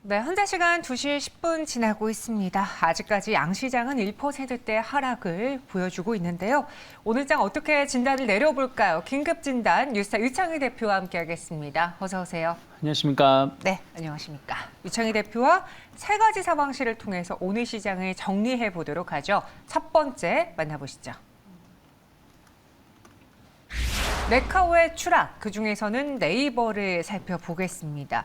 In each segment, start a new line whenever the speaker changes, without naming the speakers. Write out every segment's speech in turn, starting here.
네, 현재 시간 2시 10분 지나고 있습니다. 아직까지 양시장은 1%대 하락을 보여주고 있는데요. 오늘 장 어떻게 진단을 내려볼까요? 긴급 진단 뉴스타 유창희 대표와 함께하겠습니다. 어서 오세요.
안녕하십니까.
네, 안녕하십니까. 유창희 대표와 세 가지 상황실을 통해서 오늘 시장을 정리해 보도록 하죠. 첫 번째 만나보시죠. 네카오의 추락, 그중에서는 네이버를 살펴보겠습니다.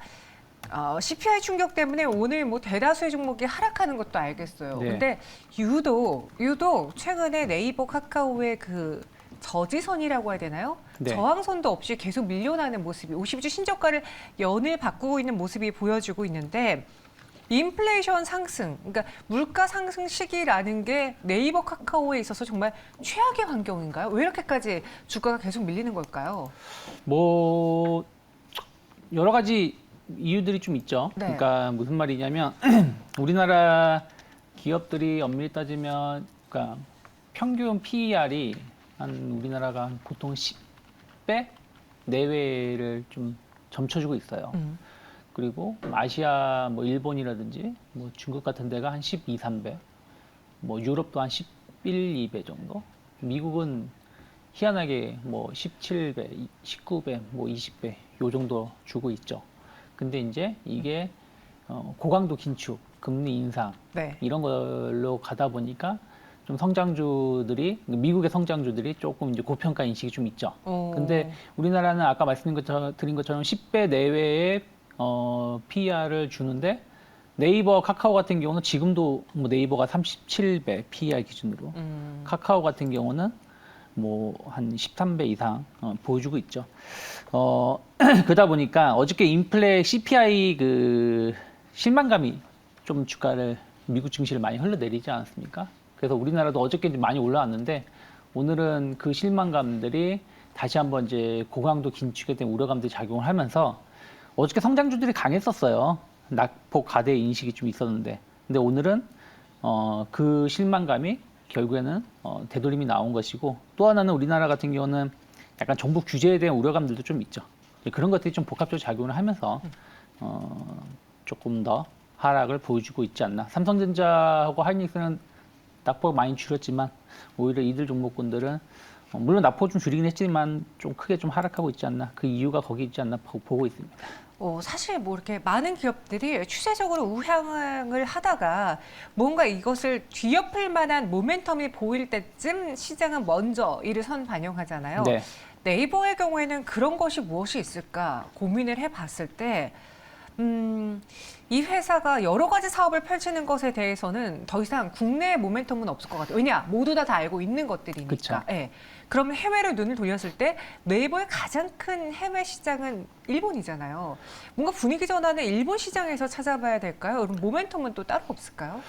CPI 충격 때문에 오늘 대다수의 종목이 하락하는 것도 알겠어요.
네.
근데 유독 최근에 네이버 카카오의 그 저지선이라고 해야 되나요?
네.
저항선도 없이 계속 밀려나는 모습이 50주 신저가를 연일 바꾸고 있는 모습이 보여지고 있는데 인플레이션 상승, 그러니까 물가 상승 시기라는 게 네이버 카카오에 있어서 정말 최악의 환경인가요? 왜 이렇게까지 주가가 계속 밀리는 걸까요?
뭐 여러 가지 이유들이 좀 있죠.
네.
그러니까 무슨 말이냐면 우리나라 기업들이 엄밀히 따지면 그러니까 평균 PER이 한 우리나라가 보통 10배 내외를 좀 점쳐주고 있어요. 그리고 아시아 뭐 일본이라든지 뭐 중국 같은 데가 한 12, 3배, 뭐 유럽도 한 11, 2배 정도. 미국은 희한하게 뭐 17배, 19배, 뭐 20배 요 정도 주고 있죠. 근데 이제 이게 고강도 긴축, 금리 인상
네.
이런 걸로 가다 보니까 좀 성장주들이 미국의 성장주들이 조금 이제 고평가 인식이 좀 있죠. 근데 우리나라는 아까 말씀드린 것처럼 10배 내외의 PER을 주는데 네이버, 카카오 같은 경우는 지금도 뭐 네이버가 37배 PER 기준으로 카카오 같은 경우는 뭐 한 13배 이상 보여주고 있죠. 그러다 보니까 어저께 인플레 CPI 그 실망감이 좀 주가를 미국 증시를 많이 흘러내리지 않았습니까? 그래서 우리나라도 어저께 많이 올라왔는데 오늘은 그 실망감들이 다시 한번 이제 고강도 긴축에 대한 우려감들이 작용을 하면서 어저께 성장주들이 강했었어요. 낙폭 가대 인식이 좀 있었는데, 근데 오늘은 그 실망감이 결국에는 되돌림이 나온 것이고, 또 하나는 우리나라 같은 경우는 약간 정부 규제에 대한 우려감들도 좀 있죠. 그런 것들이 좀 복합적으로 작용을 하면서 조금 더 하락을 보여주고 있지 않나. 삼성전자하고 하이닉스는 낙폭 많이 줄였지만 오히려 이들 종목군들은 물론 낙폭 좀 줄이긴 했지만 좀 크게 좀 하락하고 있지 않나. 그 이유가 거기 있지 않나 보고 있습니다.
사실 뭐 이렇게 많은 기업들이 추세적으로 우향을 하다가 뭔가 이것을 뒤엎을 만한 모멘텀이 보일 때쯤 시장은 먼저 이를 선반영하잖아요.
네.
네이버의 경우에는 그런 것이 무엇이 있을까 고민을 해봤을 때 이 회사가 여러 가지 사업을 펼치는 것에 대해서는 더 이상 국내의 모멘텀은 없을 것 같아요. 왜냐? 모두 다 알고 있는 것들이니까.
그쵸.
예. 그러면 해외로 눈을 돌렸을 때 네이버의 가장 큰 해외 시장은 일본이잖아요. 뭔가 분위기 전환을 일본 시장에서 찾아봐야 될까요? 그럼 모멘텀은 또 따로 없을까요?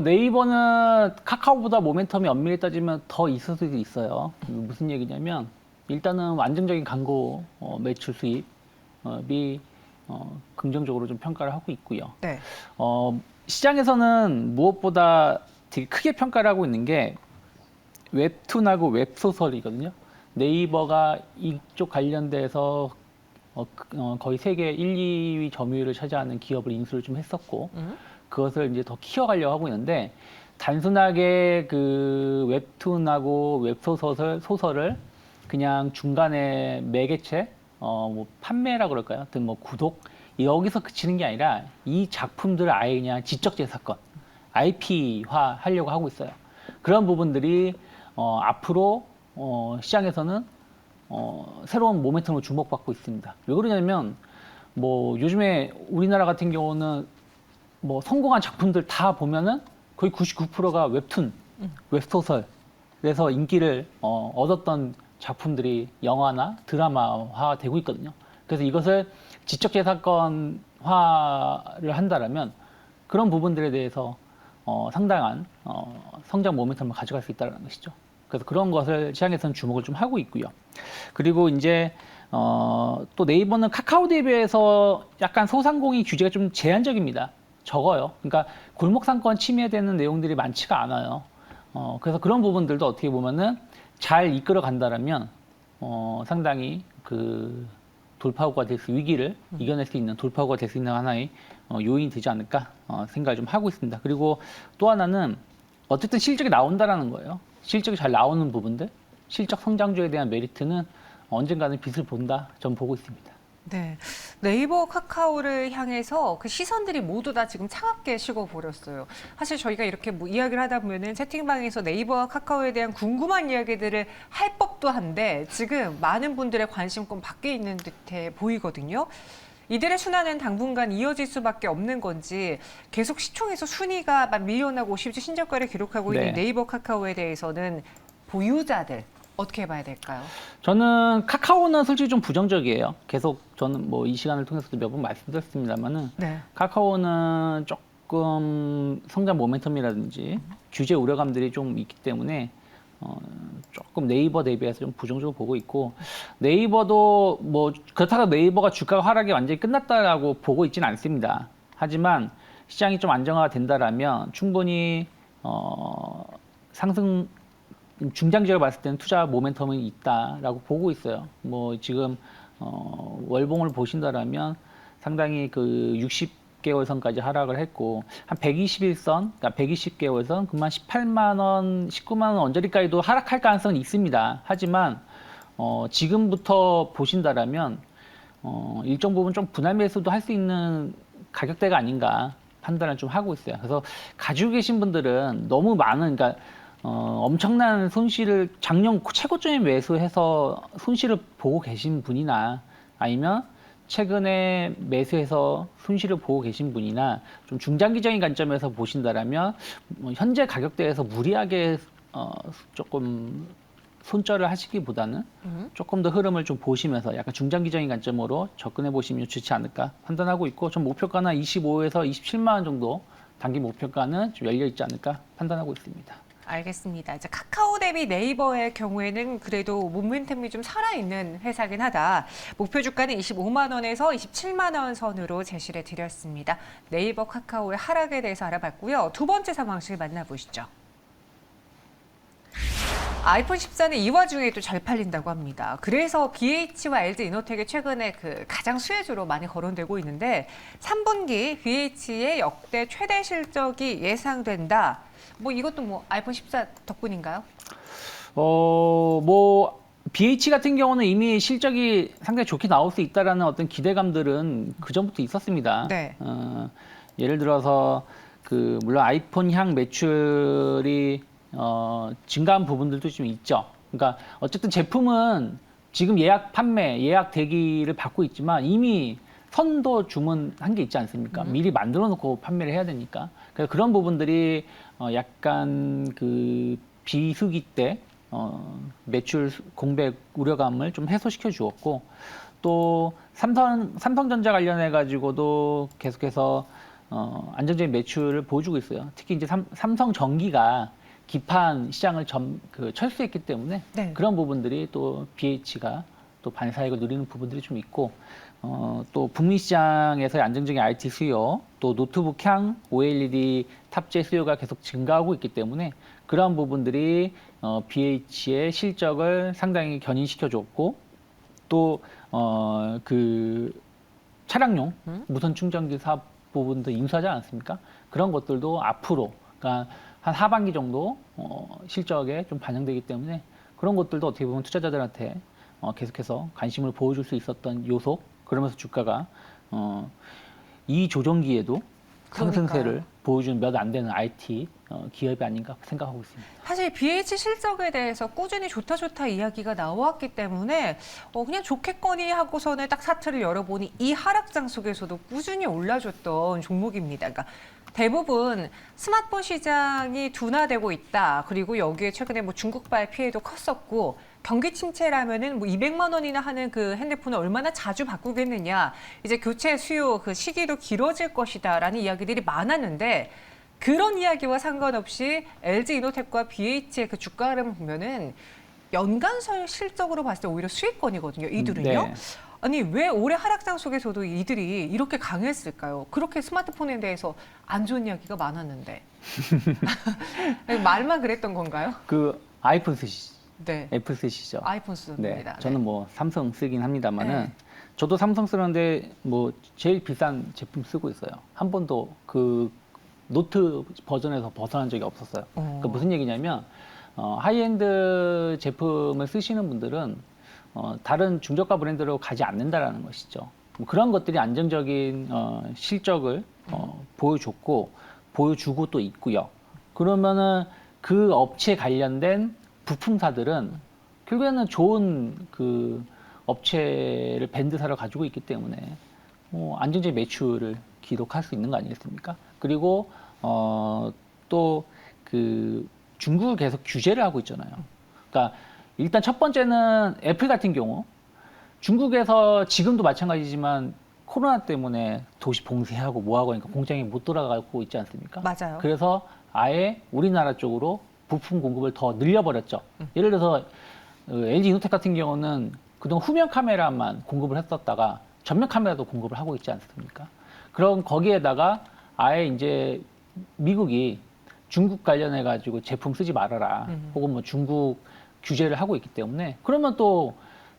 네이버는 카카오보다 모멘텀이 엄밀히 따지면 더 있을 수도 있어요. 무슨 얘기냐면 일단은 안정적인 광고 매출 수입이 긍정적으로 좀 평가를 하고 있고요.
네.
시장에서는 무엇보다 되게 크게 평가를 하고 있는 게 웹툰하고 웹소설이거든요. 네이버가 이쪽 관련돼서 거의 세계 1, 2위 점유율을 차지하는 기업을 인수를 좀 했었고 그것을 이제 더 키워가려고 하고 있는데 단순하게 그 웹툰하고 웹소설을 그냥 중간에 매개체 뭐 판매라 그럴까요? 하여튼 뭐 구독 여기서 그치는 게 아니라 이 작품들을 아예 그냥 지적재산권 IP화 하려고 하고 있어요. 그런 부분들이 앞으로 시장에서는 새로운 모멘텀으로 주목받고 있습니다. 왜 그러냐면 뭐 요즘에 우리나라 같은 경우는 뭐 성공한 작품들 다 보면은 거의 99%가 웹툰, 웹소설 그래서 인기를 얻었던 작품들이 영화나 드라마화 되고 있거든요. 그래서 이것을 지적재산권화를 한다라면 그런 부분들에 대해서 상당한 성장 모멘텀을 가져갈 수 있다는 것이죠. 그래서 그런 것을 시장에서는 주목을 좀 하고 있고요. 그리고 이제 또 네이버는 카카오 대비해서 약간 소상공인 규제가 좀 제한적입니다. 적어요. 그러니까 골목상권 침해되는 내용들이 많지가 않아요. 그래서 그런 부분들도 어떻게 보면은 잘 이끌어 간다라면 상당히 그 돌파구가 될 수 위기를 이겨낼 수 있는 돌파구가 될 수 있는 하나의 요인이 되지 않을까 생각을 좀 하고 있습니다. 그리고 또 하나는 어쨌든 실적이 나온다라는 거예요. 실적이 잘 나오는 부분들, 실적 성장주에 대한 메리트는 언젠가는 빛을 본다, 전 보고 있습니다.
네. 네이버 카카오를 향해서 그 시선들이 모두 다 지금 차갑게 식어버렸어요. 사실 저희가 이렇게 뭐 이야기를 하다 보면은 채팅방에서 네이버와 카카오에 대한 궁금한 이야기들을 할 법도 한데 지금 많은 분들의 관심권 밖에 있는 듯해 보이거든요. 이들의 순환은 당분간 이어질 수밖에 없는 건지 계속 시총에서 순위가 막 밀려나고 50주 신저가를 기록하고 있는
네.
네이버 카카오에 대해서는 보유자들 어떻게 봐야 될까요?
저는 카카오는 솔직히 좀 부정적이에요. 계속 저는 뭐 이 시간을 통해서도 몇 번 말씀드렸습니다만은
네.
카카오는 조금 성장 모멘텀이라든지 규제 우려감들이 좀 있기 때문에 조금 네이버 대비해서 좀 부정적으로 보고 있고 네이버도 뭐 그렇다고 네이버가 주가 하락이 완전히 끝났다라고 보고 있지는 않습니다. 하지만 시장이 좀 안정화가 된다라면 충분히 상승 중장기적으로 봤을 때는 투자 모멘텀이 있다라고 보고 있어요. 뭐 지금 월봉을 보신다라면 상당히 그 60개월선까지 하락을 했고 한 121선, 그러니까 120개월선 그만 18만 원, 19만 원 언저리까지도 하락할 가능성은 있습니다. 하지만 지금부터 보신다라면 일정 부분 좀 분할 매수도 할 수 있는 가격대가 아닌가 판단을 좀 하고 있어요. 그래서 가지고 계신 분들은 너무 많은, 그러니까 엄청난 손실을 작년 최고점에 매수해서 손실을 보고 계신 분이나 아니면 최근에 매수해서 손실을 보고 계신 분이나 좀 중장기적인 관점에서 보신다라면 현재 가격대에서 무리하게 조금 손절을 하시기보다는 조금 더 흐름을 좀 보시면서 약간 중장기적인 관점으로 접근해 보시면 좋지 않을까 판단하고 있고 전 목표가는 25에서 27만 원 정도 단기 목표가는 좀 열려 있지 않을까 판단하고 있습니다.
알겠습니다. 이제 카카오 대비 네이버의 경우에는 그래도 모멘텀이 좀 살아있는 회사긴 하다. 목표 주가는 25만 원에서 27만 원 선으로 제시를 드렸습니다. 네이버 카카오의 하락에 대해서 알아봤고요. 두 번째 상황실 만나보시죠. 아이폰 14는 이 와중에도 잘 팔린다고 합니다. 그래서 BH와 LG이노텍이 최근에 그 가장 수혜주로 많이 거론되고 있는데 3분기 BH의 역대 최대 실적이 예상된다. 뭐 이것도 뭐 아이폰 14 덕분인가요?
뭐 BH 같은 경우는 이미 실적이 상당히 좋게 나올 수 있다라는 어떤 기대감들은 그 전부터 있었습니다.
네.
예를 들어서 그 물론 아이폰 향 매출이 증가한 부분들도 좀 있죠. 그러니까 어쨌든 제품은 지금 예약 판매, 예약 대기를 받고 있지만 이미 선도 주문한 게 있지 않습니까? 미리 만들어 놓고 판매를 해야 되니까. 그래서 그런 부분들이 약간 그 비수기 때 매출 공백 우려감을 좀 해소시켜 주었고 또 삼성전자 관련해 가지고도 계속해서 안정적인 매출을 보여주고 있어요. 특히 이제 삼성전기가 기판 시장을 철수했기 때문에
네.
그런 부분들이 또 BH가 또 반사익을 누리는 부분들이 좀 있고 또 북미 시장에서의 안정적인 IT 수요, 또 노트북향 OLED 탑재 수요가 계속 증가하고 있기 때문에 그러한 부분들이 BH의 실적을 상당히 견인시켜 줬고 또 그 차량용 무선 충전기 사업 부분도 인수하지 않았습니까? 그런 것들도 앞으로 그러니까 한 하반기 정도 실적에 좀 반영되기 때문에 그런 것들도 어떻게 보면 투자자들한테 계속해서 관심을 보여줄 수 있었던 요소. 그러면서 주가가 이 조정기에도 상승세를 보여준 몇 안 되는 IT 기업이 아닌가 생각하고 있습니다.
사실 BH 실적에 대해서 꾸준히 좋다 이야기가 나왔기 때문에 그냥 좋겠거니 하고서는 딱 차트를 열어보니 이 하락장 속에서도 꾸준히 올라줬던 종목입니다. 그러니까 대부분 스마트폰 시장이 둔화되고 있다. 그리고 여기에 최근에 뭐 중국발 피해도 컸었고 경기 침체라면은 뭐 200만 원이나 하는 그 핸드폰을 얼마나 자주 바꾸겠느냐. 이제 교체 수요 그 시기도 길어질 것이다라는 이야기들이 많았는데 그런 이야기와 상관없이 LG이노텍과 BH의 그 주가 흐름을 보면은 연간 실적으로 봤을 때 오히려 수익권이거든요. 이들은요.
네.
아니 왜 올해 하락장 속에서도 이들이 이렇게 강했을까요? 그렇게 스마트폰에 대해서 안 좋은 이야기가 많았는데 말만 그랬던 건가요?
그 아이폰 쓰시죠?
네.
애플 쓰시죠?
아이폰 씁니다.
네. 저는 뭐 삼성 쓰긴 합니다만은
네.
저도 삼성 쓰는데 뭐 제일 비싼 제품 쓰고 있어요. 한 번도 그 노트 버전에서 벗어난 적이 없었어요. 그러니까 무슨 얘기냐면 하이엔드 제품을 쓰시는 분들은 다른 중저가 브랜드로 가지 않는다라는 것이죠. 뭐 그런 것들이 안정적인 실적을 보여줬고 보여주고 또 있고요. 그러면은 그 업체 관련된 부품사들은 결국에는 좋은 그 업체를 밴드사를 가지고 있기 때문에 뭐 안정적인 매출을 기록할 수 있는 거 아니겠습니까? 그리고 또 그 중국을 계속 규제를 하고 있잖아요. 그러니까 일단 첫 번째는 애플 같은 경우 중국에서 지금도 마찬가지지만 코로나 때문에 도시 봉쇄하고 뭐하고 하니까 공장이 못 돌아가고 있지 않습니까?
맞아요.
그래서 아예 우리나라 쪽으로 부품 공급을 더 늘려버렸죠. 예를 들어서 LG 이노텍 같은 경우는 그동안 후면 카메라만 공급을 했었다가 전면 카메라도 공급을 하고 있지 않습니까? 그럼 거기에다가 아예 이제 미국이 중국 관련해 가지고 제품 쓰지 말아라. 혹은 뭐 중국 규제를 하고 있기 때문에 그러면 또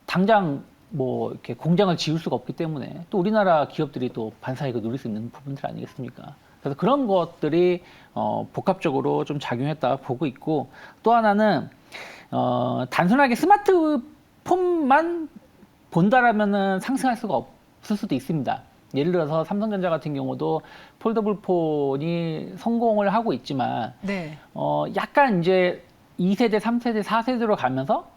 당장 뭐 이렇게 공장을 지을 수가 없기 때문에 또 우리나라 기업들이 또 반사이익을 누릴 수 있는 부분들 아니겠습니까? 그래서 그런 것들이 복합적으로 좀 작용했다 보고 있고 또 하나는 단순하게 스마트폰만 본다라면은 상승할 수가 없을 수도 있습니다. 예를 들어서 삼성전자 같은 경우도 폴더블 폰이 성공을 하고 있지만
네.
약간 이제 2세대, 3세대, 4세대로 가면서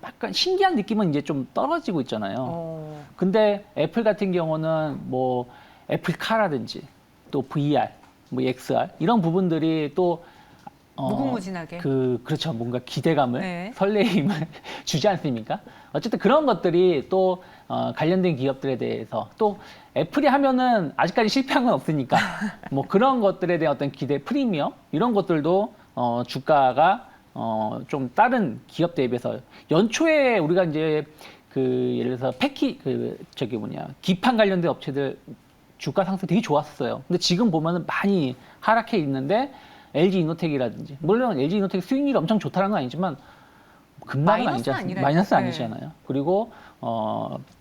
약간 신기한 느낌은 이제 좀 떨어지고 있잖아요. 근데 애플 같은 경우는 뭐 애플카라든지 또 VR, 뭐 XR 이런 부분들이 또
무궁무진하게.
그렇죠. 뭔가 기대감을,
네.
설레임을 주지 않습니까? 어쨌든 그런 것들이 또 관련된 기업들에 대해서 또 애플이 하면은 아직까지 실패한 건 없으니까 뭐 그런 것들에 대한 어떤 기대, 프리미엄 이런 것들도 주가가 좀 다른 기업 대비해서 연초에 우리가 이제 그 예를 들어서 기판 관련된 업체들 주가 상승 되게 좋았어요. 근데 지금 보면은 많이 하락해 있는데 LG 이노텍이라든지 물론 LG 이노텍 수익률이 엄청 좋다는 건 아니지만 급락은 아니지 않습니까? 마이너스 아니잖아요. 그리고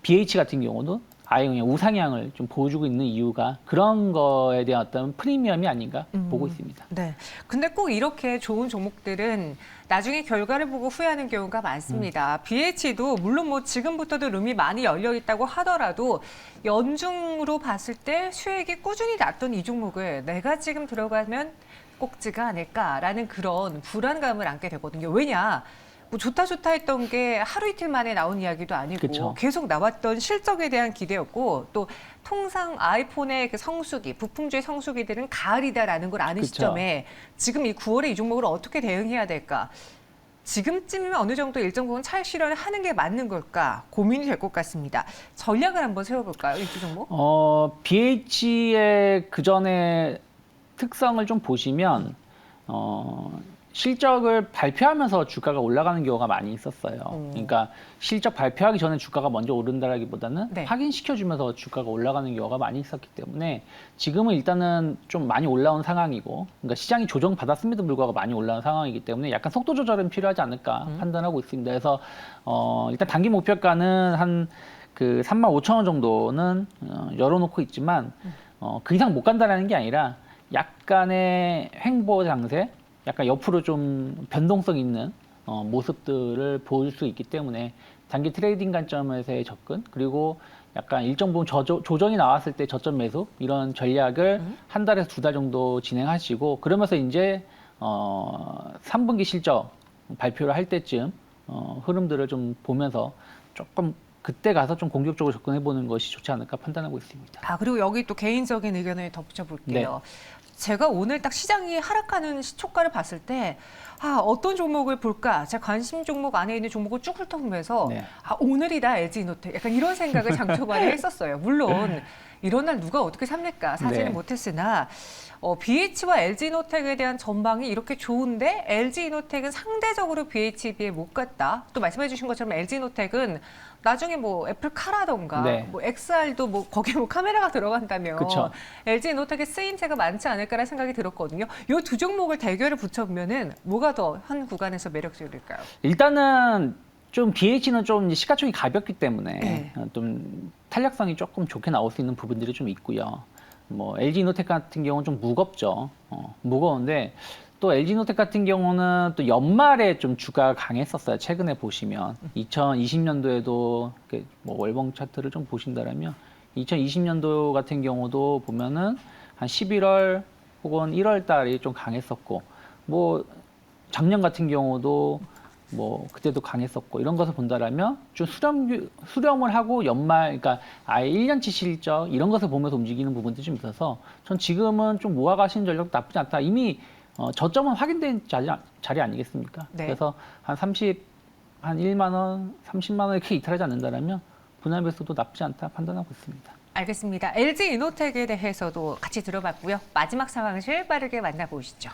BH 같은 경우도 아예 그냥 우상향을 좀 보여주고 있는 이유가 그런 거에 대한 어떤 프리미엄이 아닌가 보고 있습니다.
네. 근데 꼭 이렇게 좋은 종목들은 나중에 결과를 보고 후회하는 경우가 많습니다. BH도 물론 뭐 지금부터도 룸이 많이 열려 있다고 하더라도 연중으로 봤을 때 수익이 꾸준히 났던 이 종목을 내가 지금 들어가면 꼭지가 아닐까라는 그런 불안감을 안게 되거든요. 왜냐? 뭐 좋다 했던 게 하루 이틀 만에 나온 이야기도 아니고
그쵸.
계속 나왔던 실적에 대한 기대였고 또 통상 아이폰의 그 성수기, 부품주의 성수기들은 가을이다라는 걸 아는
그쵸.
시점에 지금 이 9월에 이 종목을 어떻게 대응해야 될까? 지금쯤이면 어느 정도 일정 부분 차익 실현을 하는 게 맞는 걸까? 고민이 될 것 같습니다. 전략을 한번 세워볼까요? 이 두 종목?
BH의 그 전에 특성을 좀 보시면 실적을 발표하면서 주가가 올라가는 경우가 많이 있었어요. 그러니까 실적 발표하기 전에 주가가 먼저 오른다라기보다는
네.
확인시켜주면서 주가가 올라가는 경우가 많이 있었기 때문에 지금은 일단은 좀 많이 올라온 상황이고, 그러니까 시장이 조정받았음에도 불구하고 많이 올라온 상황이기 때문에 약간 속도 조절은 필요하지 않을까 판단하고 있습니다. 그래서 일단 단기 목표가는 한 그 35,000원 정도는 열어놓고 있지만 그 이상 못 간다라는 게 아니라 약간의 횡보 장세, 약간 옆으로 좀 변동성 있는 모습들을 보여줄 수 있기 때문에 단기 트레이딩 관점에서의 접근, 그리고 약간 일정 부분 조정이 나왔을 때 저점 매수 이런 전략을 한 달에서 두 달 정도 진행하시고, 그러면서 이제 3분기 실적 발표를 할 때쯤 흐름들을 좀 보면서 조금 그때 가서 좀 공격적으로 접근해 보는 것이 좋지 않을까 판단하고 있습니다.
아, 그리고 여기 또 개인적인 의견을 덧붙여 볼게요. 제가 오늘 딱 시장이 하락하는 시초가를 봤을 때, 어떤 종목을 볼까? 제 관심 종목 안에 있는 종목을 쭉 훑어보면서,
네.
오늘이다, LG이노텍. 약간 이런 생각을 장 초반에 했었어요. 물론, 이런 날 누가 어떻게 삽니까? 사지는
네.
못했으나, BH와 LG이노텍에 대한 전망이 이렇게 좋은데, LG이노텍은 상대적으로 BH에 비해 못 갔다. 또 말씀해 주신 것처럼 LG이노텍은 나중에 뭐 애플카라던가
네.
뭐 XR도 뭐 거기에 뭐 카메라가 들어간다면
그쵸.
LG이노텍의 쓰임새가 많지 않을까라는 생각이 들었거든요. 이 두 종목을 대결을 붙여보면은 뭐가 더 현 구간에서 매력적일까요?
일단은 좀 BH는 좀 이제 시가총이 가볍기 때문에
네.
좀 탄력성이 조금 좋게 나올 수 있는 부분들이 좀 있고요. 뭐 LG이노텍 같은 경우는 좀 무겁죠. 무거운데 또 LG이노텍 같은 경우는 또 연말에 좀 주가가 강했었어요. 최근에 보시면 2020년도에도 뭐 월봉 차트를 좀 보신다면 2020년도 같은 경우도 보면은 한 11월 혹은 1월 달이 좀 강했었고 뭐 작년 같은 경우도 뭐 그때도 강했었고 이런 것을 본다라면 좀 수렴을 하고 연말 그러니까 아예 1년치 실적 이런 것을 보면서 움직이는 부분들이 좀 있어서 전 지금은 좀 모아가시는 전략 나쁘지 않다. 이미 저점은 확인된 자리 아니겠습니까?
네.
그래서 한 1만 원, 30만 원 이렇게 이탈하지 않는다라면 분할 매수도 나쁘지 않다 판단하고 있습니다.
알겠습니다. LG이노텍에 대해서도 같이 들어봤고요. 마지막 상황실 빠르게 만나보시죠.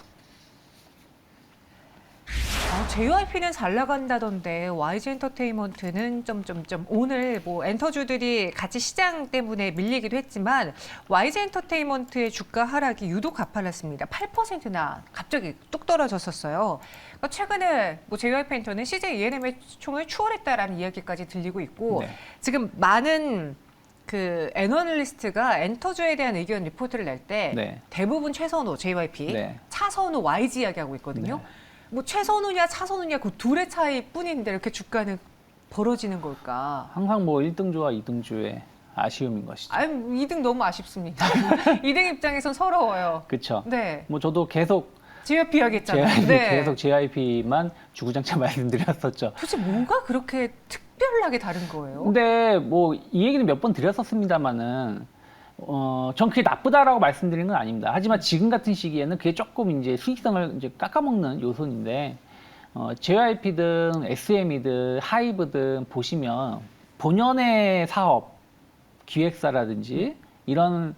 JYP는 잘 나간다던데 YG엔터테인먼트는 점점점 오늘 뭐 엔터주들이 같이 시장 때문에 밀리기도 했지만 YG엔터테인먼트의 주가 하락이 유독 가팔랐습니다. 8%나 갑자기 뚝 떨어졌었어요. 그러니까 최근에 뭐 JYP 엔터는 CJ ENM의 총을 추월했다라는 이야기까지 들리고 있고
네.
지금 많은 그 애널리스트가 엔터주에 대한 의견 리포트를 낼 때
네.
대부분 최선호 JYP,
네.
차선호 YG 이야기하고 있거든요.
네.
뭐 최선우냐 차선우냐 그 둘의 차이 뿐인데 이렇게 주가는 벌어지는 걸까?
항상 뭐 1등주와 2등주의 아쉬움인 것이죠.
아유 2등 너무 아쉽습니다. 2등 입장에선 서러워요.
그렇죠.
네,
뭐 저도 계속
JYP 이야기했잖아요.
JYP
네.
계속 JYP만 주구장창 말씀드렸었죠.
도대체 뭐가 그렇게 특별하게 다른 거예요?
근데 뭐 이 얘기는 몇 번 드렸었습니다만은 전 그게 나쁘다라고 말씀드리는 건 아닙니다. 하지만 지금 같은 시기에는 그게 조금 이제 수익성을 이제 깎아먹는 요소인데 JYP든 SM이든 하이브든 보시면 본연의 사업 기획사라든지 이런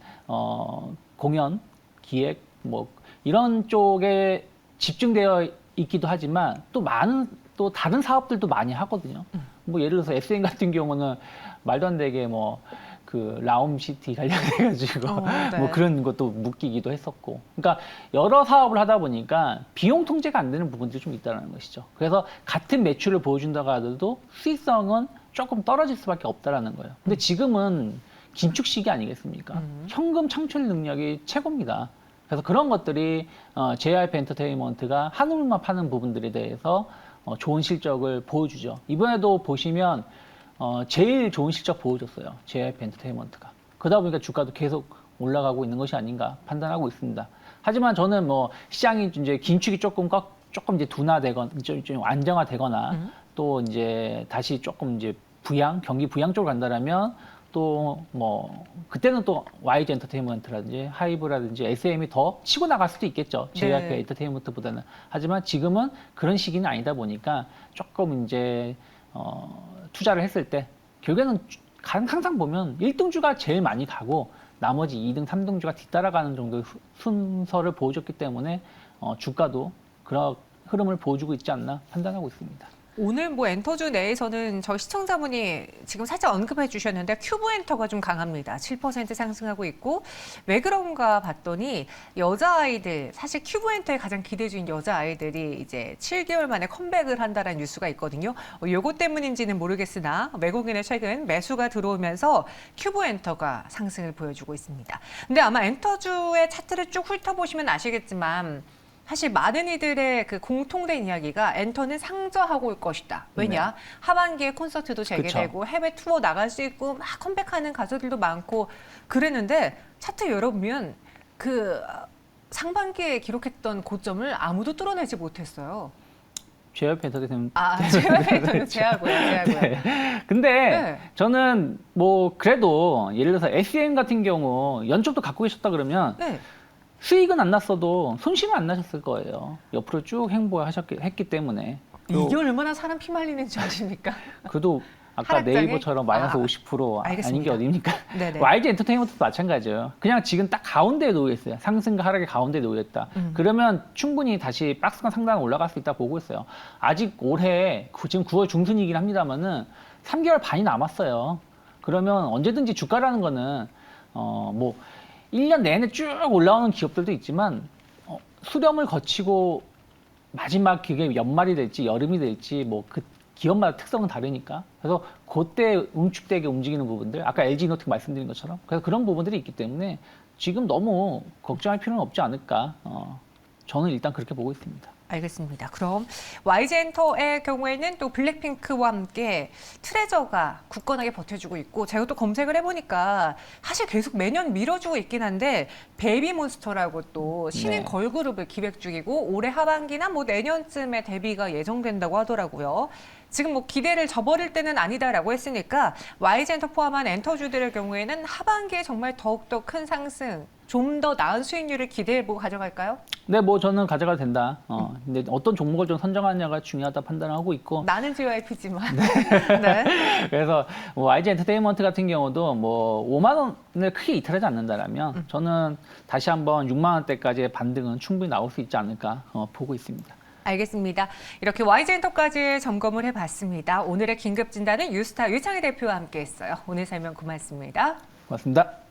공연 기획 뭐 이런 쪽에 집중되어 있기도 하지만 또 많은 또 다른 사업들도 많이 하거든요. 뭐 예를 들어서 SM 같은 경우는 말도 안 되게 뭐 그 라움시티 관련해가지고
네.
뭐 그런 것도 묶이기도 했었고, 그러니까 여러 사업을 하다 보니까 비용 통제가 안 되는 부분들이 좀 있다는 것이죠. 그래서 같은 매출을 보여준다고 하더라도 수익성은 조금 떨어질 수밖에 없다라는 거예요. 근데 지금은 긴축 시기 아니겠습니까? 현금 창출 능력이 최고입니다. 그래서 그런 것들이 JYP 엔터테인먼트가 한우물만 파는 부분들에 대해서 좋은 실적을 보여주죠. 이번에도 보시면 제일 좋은 실적 보여줬어요. JYP 엔터테인먼트가. 그러다 보니까 주가도 계속 올라가고 있는 것이 아닌가 판단하고 있습니다. 하지만 저는 뭐 시장이 이제 긴축이 조금 이제 둔화되거나 좀 안정화되거나 또 이제 다시 조금 이제 경기 부양 쪽으로 간다라면 또 뭐 그때는 또 YG 엔터테인먼트라든지 하이브라든지 SM이 더 치고 나갈 수도 있겠죠. JYP
네.
엔터테인먼트보다는. 하지만 지금은 그런 시기는 아니다 보니까 조금 이제 투자를 했을 때 결국에는 항상 보면 1등주가 제일 많이 가고 나머지 2등, 3등주가 뒤따라가는 정도의 순서를 보여줬기 때문에 주가도 그런 흐름을 보여주고 있지 않나 판단하고 있습니다.
오늘 뭐 엔터주 내에서는 저희 시청자분이 지금 살짝 언급해 주셨는데 큐브 엔터가 좀 강합니다. 7% 상승하고 있고 왜 그런가 봤더니 여자아이들 사실 큐브 엔터의 가장 기대주인 여자아이들이 이제 7개월 만에 컴백을 한다는 뉴스가 있거든요. 요거 때문인지는 모르겠으나 외국인의 최근 매수가 들어오면서 큐브 엔터가 상승을 보여주고 있습니다. 근데 아마 엔터주의 차트를 쭉 훑어보시면 아시겠지만 사실 많은 이들의 그 공통된 이야기가 엔터는 상저하고 올 것이다. 왜냐?
네.
하반기에 콘서트도 재개되고 해외 투어 나갈 수 있고 막 컴백하는 가수들도 많고 그랬는데 차트 열어보면 그 상반기에 기록했던 고점을 아무도 뚫어내지 못했어요.
JYP 엔터테인먼트.
JYP는 제하고요.
네. 근데
네.
저는 뭐 그래도 예를 들어서 SM 같은 경우 연적도 갖고 계셨다 그러면
네.
수익은 안 났어도 손실은 안 나셨을 거예요. 옆으로 쭉 행보했기 때문에.
이게 얼마나 사람 피 말리는지 아십니까?
그래도 아까
하락장에?
네이버처럼 마이너스 50% 아닌 게
알겠습니다.
어딥니까?
네네.
YG 엔터테인먼트도 마찬가지예요. 그냥 지금 딱 가운데에 놓여 있어요. 상승과 하락의 가운데에 놓여 있다. 그러면 충분히 다시 박스가 상당히 올라갈 수 있다 보고 있어요. 아직 올해 지금 9월 중순이긴 합니다만은 3개월 반이 남았어요. 그러면 언제든지 주가라는 거는 뭐 1년 내내 쭉 올라오는 기업들도 있지만 수렴을 거치고 마지막 그게 연말이 될지 여름이 될지 뭐 그 기업마다 특성은 다르니까. 그래서 그때 응축되게 움직이는 부분들, 아까 LG노텍 말씀드린 것처럼 그래서 그런 부분들이 있기 때문에 지금 너무 걱정할 필요는 없지 않을까. 저는 일단 그렇게 보고 있습니다.
알겠습니다. 그럼 YG엔터의 경우에는 또 블랙핑크와 함께 트레저가 굳건하게 버텨주고 있고 제가 또 검색을 해보니까 사실 계속 매년 밀어주고 있긴 한데 베이비몬스터라고 또 신인
네.
걸그룹을 기획 중이고 올해 하반기나 뭐 내년쯤에 데뷔가 예정된다고 하더라고요. 지금 뭐 기대를 저버릴 때는 아니다라고 했으니까 YG엔터 포함한 엔터주들의 경우에는 하반기에 정말 더욱더 큰 상승, 좀 더 나은 수익률을 기대해보고 가져갈까요?
네, 뭐 저는 가져가도 된다. 근데 어떤 종목을 좀 선정하느냐가 중요하다 판단하고 있고.
나는 JYP지만. 네.
그래서 뭐 YG 엔터테인먼트 같은 경우도 뭐 5만 원을 크게 이탈하지 않는다라면 저는 다시 한번 6만 원대까지의 반등은 충분히 나올 수 있지 않을까 보고 있습니다.
알겠습니다. 이렇게 YG엔터까지 점검을 해봤습니다. 오늘의 긴급 진단은 유스타 유창희 대표와 함께했어요. 오늘 설명 고맙습니다.
고맙습니다.